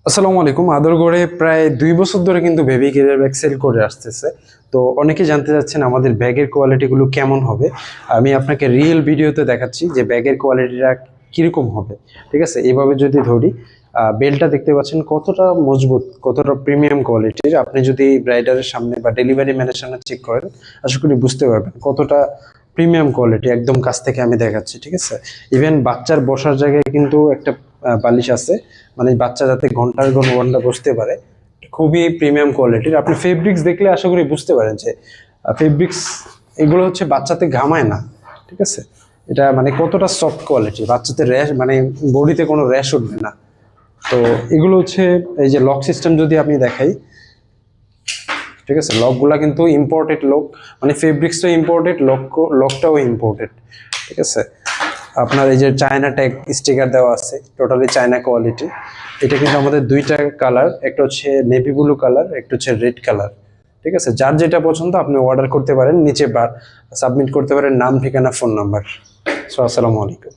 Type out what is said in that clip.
আসসালামু আলাইকুম। আদরগড়ে প্রায় ২ বছর ধরে কিন্তু বেবি কেয়ার ব্যাগ সেল করে আসতেছে। তো অনেকে জানতে চাচ্ছেন আমাদের ব্যাগের কোয়ালিটিগুলো কেমন হবে। আমি আপনাকে রিয়েল ভিডিওতে দেখাচ্ছি যে ব্যাগের কোয়ালিটিটা কিরকম হবে। ঠিক আছে, এইভাবে যদি ধরি, বেল্টটা দেখতে পাচ্ছেন কতটা মজবুত, কতটা প্রিমিয়াম কোয়ালিটির। আপনি যদি রাইডারের সামনে বা ডেলিভারি ম্যানের সামনে চেক করেন, আশা করি বুঝতে পারবেন কতটা প্রিমিয়াম কোয়ালিটি। একদম কাছ থেকে আমি দেখাচ্ছি, ঠিক আছে। ইভেন বাচ্চার বসার জায়গায় কিন্তু একটা বালিশ আছে, মানে বাচ্চা যাতে ঘন্টার ঘন ঘন্টা বসতে পারে। খুবই প্রিমিয়াম কোয়ালিটির। আপনি ফেব্রিক্স দেখলে আশা করি বুঝতে পারেন যে ফেব্রিক্স এগুলো হচ্ছে বাচ্চাতে ঘামায় না, ঠিক আছে। এটা মানে কতটা সফট কোয়ালিটি, বাচ্চাতে র্যাশ মানে বডিতে কোনো র্যাশ উঠবে না। তো এগুলো হচ্ছে, এই যে লক সিস্টেম যদি আপনি দেখাই, ঠিক আছে, লকগুলা কিন্তু ইম্পোর্টেড লক, মানে ফেব্রিক্সটাও ইম্পোর্টেড, লকটাও ইম্পোর্টেড, ঠিক আছে। আপনার এই যে চায়না ট্যাগ স্টিকার দেওয়া আছে, টোটালি চায়না কোয়ালিটি। এটা কিন্তু আমাদের দুইটা কালার, একটা হচ্ছে নেভি ব্লু কালার, একটা হচ্ছে রেড কালার, ঠিক আছে। যার যেটা পছন্দ আপনি অর্ডার করতে পারেন, নিচে সাবমিট করতে পারেন নাম, ঠিকানা, ফোন নাম্বার। সো আসসালামু আলাইকুম।